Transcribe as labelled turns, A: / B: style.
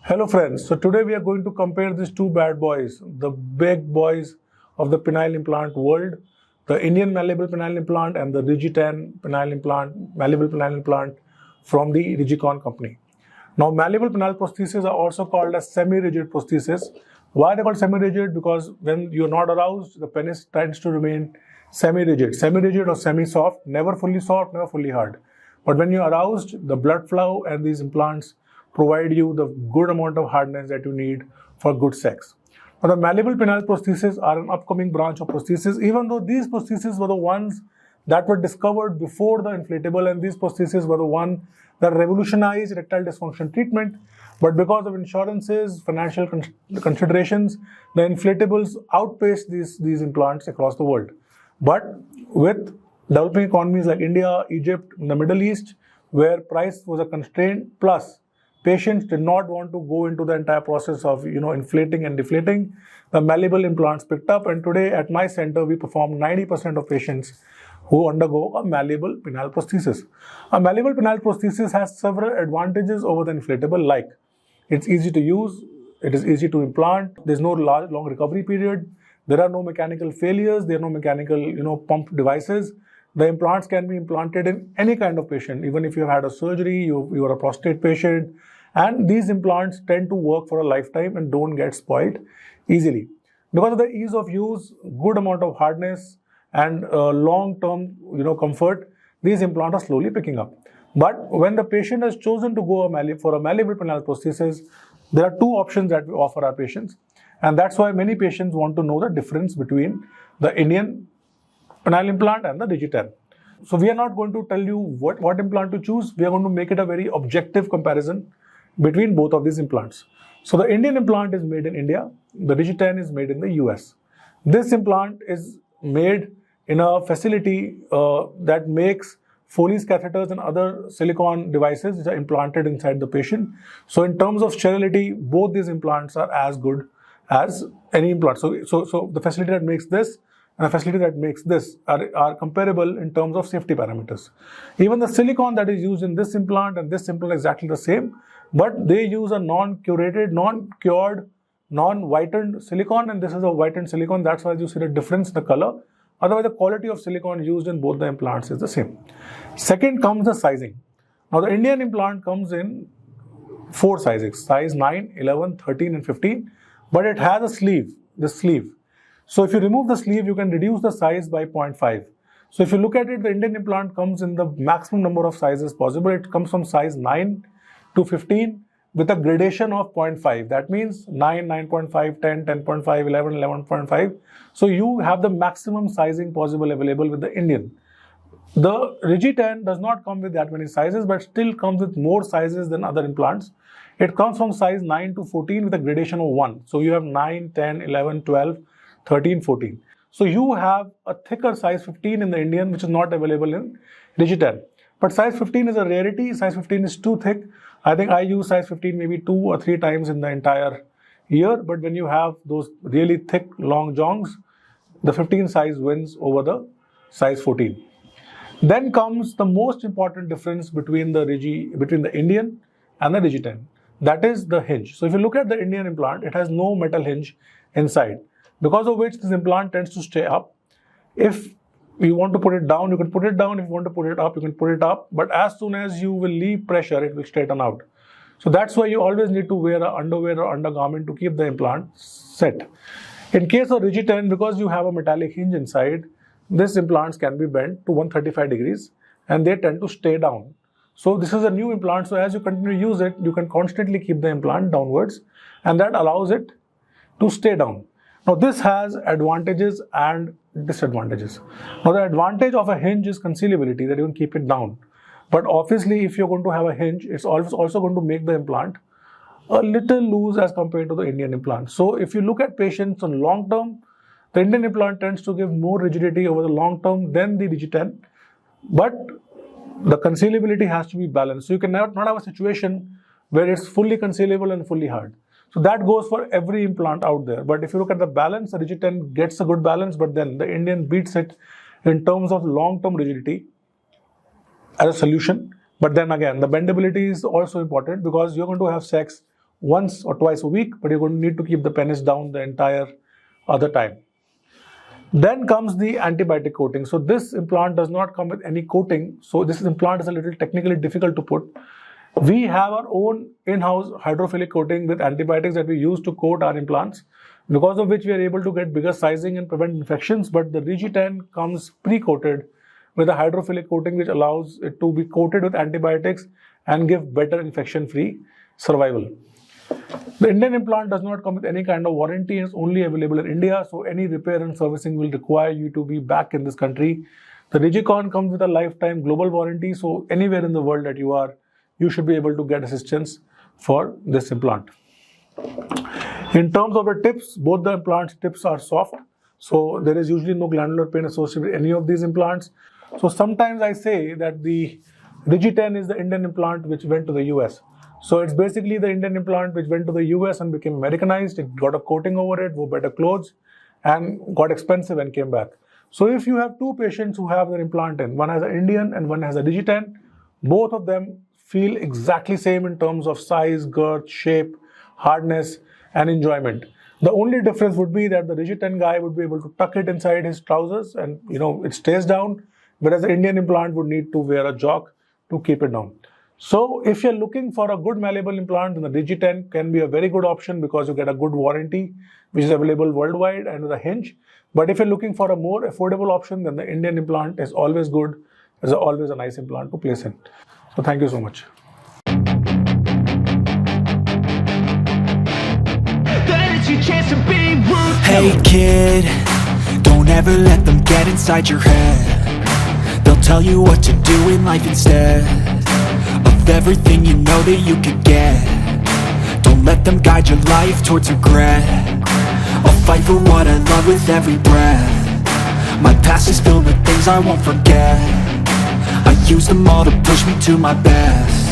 A: Hello friends, so today we are going to compare these two bad boys, the big boys of the penile implant world, the Indian Malleable Penile Implant and the Rigi10 Malleable Penile Implant from the Rigicon company. Now malleable penile prostheses are also called as semi-rigid prostheses. Why are they called semi-rigid? Because when you are not aroused, the penis tends to remain semi-rigid or semi-soft, never fully soft, never fully hard. But when you are aroused, the blood flow and these implants provide you the good amount of hardness that you need for good sex. Now, the malleable penile prostheses are an upcoming branch of prosthesis, even though these prostheses were the ones that were discovered before the inflatable, and these prostheses were the one that revolutionized erectile dysfunction treatment. But because of insurances, financial considerations, the inflatables outpaced these implants across the world. But with developing economies like India, Egypt, the Middle East, where price was a constraint, plus patients did not want to go into the entire process of inflating and deflating, the malleable implants picked up, and today at my center we perform 90% of patients who undergo a malleable penile prosthesis. A malleable penile prosthesis has several advantages over the inflatable, like it's easy to use, it is easy to implant, there's no long recovery period, there are no mechanical failures, there are no mechanical pump devices. The implants can be implanted in any kind of patient, even if you have had a surgery, you are a prostate patient, and these implants tend to work for a lifetime and don't get spoiled easily. Because of the ease of use, good amount of hardness, and long-term comfort, these implants are slowly picking up. But when the patient has chosen to go for a malleable penile prosthesis, there are two options that we offer our patients, and that's why many patients want to know the difference between the Indian penile implant and the Rigi10. So we are not going to tell you what implant to choose. We are going to make it a very objective comparison between both of these implants. So the Indian implant is made in India. The Rigi10 is made in the US. This implant is made in a facility that makes Foley's catheters and other silicone devices which are implanted inside the patient. So in terms of sterility, both these implants are as good as any implant. So the facility that makes this and the facility that makes this are comparable in terms of safety parameters. Even the silicone that is used in this implant and this implant is exactly the same, but they use a non-curated, non-cured, non-whitened silicone, and this is a whitened silicone. That's why you see the difference in the color. Otherwise, the quality of silicone used in both the implants is the same. Second comes the sizing. Now, the Indian implant comes in 4 sizes, size 9, 11, 13 and 15, but it has a sleeve, this sleeve. So if you remove the sleeve, you can reduce the size by 0.5. So if you look at it, the Indian implant comes in the maximum number of sizes possible. It comes from size 9 to 15 with a gradation of 0.5. That means 9, 9.5, 10, 10.5, 11, 11.5. So you have the maximum sizing possible available with the Indian. The Rigi10 does not come with that many sizes, but still comes with more sizes than other implants. It comes from size 9 to 14 with a gradation of 1. So you have 9, 10, 11, 12, 13, 14. So you have a thicker size 15 in the Indian, which is not available in Rigi10. But size 15 is a rarity. Size 15 is too thick. I think I use size 15 maybe 2 or 3 times in the entire year. But when you have those really thick, long jongs, the 15 size wins over the size 14. Then comes the most important difference between the Indian and the Rigi10. That is the hinge. So if you look at the Indian implant, it has no metal hinge inside, because of which this implant tends to stay up. If you want to put it down, you can put it down. If you want to put it up, you can put it up. But as soon as you will leave pressure, it will straighten out. So that's why you always need to wear an underwear or undergarment to keep the implant set. In case of Rigi10, because you have a metallic hinge inside, these implants can be bent to 135 degrees and they tend to stay down. So this is a new implant. So as you continue to use it, you can constantly keep the implant downwards, and that allows it to stay down. Now this has advantages and disadvantages. Now the advantage of a hinge is concealability, that you can keep it down. But obviously if you're going to have a hinge, it's also going to make the implant a little loose as compared to the Indian implant. So if you look at patients on long term, the Indian implant tends to give more rigidity over the long term than the Rigi10. But the concealability has to be balanced. So you can not have a situation where it's fully concealable and fully hard. So that goes for every implant out there. But if you look at the balance, the Rigi10 gets a good balance, but then the Indian beats it in terms of long-term rigidity as a solution. But then again, the bendability is also important, because you're going to have sex once or twice a week, but you're going to need to keep the penis down the entire other time. Then comes the antibiotic coating. So this implant does not come with any coating. So this implant is a little technically difficult to put. We have our own in-house hydrophilic coating with antibiotics that we use to coat our implants, because of which we are able to get bigger sizing and prevent infections. But the Rigi10 comes pre-coated with a hydrophilic coating which allows it to be coated with antibiotics and give better infection-free survival. The Indian implant does not come with any kind of warranty and is only available in India, so any repair and servicing will require you to be back in this country. The Rigicon comes with a lifetime global warranty, so anywhere in the world that you are, you should be able to get assistance for this implant. In terms of the tips, both the implants tips are soft, so there is usually no glandular pain associated with any of these implants. So sometimes I say that the Rigi10 is the Indian implant which went to the US. So it's basically the Indian implant which went to the US and became Americanized. It got a coating over it, wore better clothes, and got expensive and came back. So if you have two patients who have their implant in, one has an Indian and one has a Rigi10, both of them feel exactly same in terms of size, girth, shape, hardness, and enjoyment. The only difference would be that the Rigi10 guy would be able to tuck it inside his trousers and it stays down, whereas the Indian implant would need to wear a jock to keep it down. So if you're looking for a good malleable implant, then the Rigi10 can be a very good option because you get a good warranty which is available worldwide and with a hinge. But if you're looking for a more affordable option, then the Indian implant is always good. It's always a nice implant to place in. So thank you so much.
B: Hey kid, don't ever let them get inside your head. They'll tell you what to do in life instead of everything you know that you could get. Don't let them guide your life towards regret. I'll fight for what I love with every breath. My past is filled with things I won't forget. I use them all to push me to my best.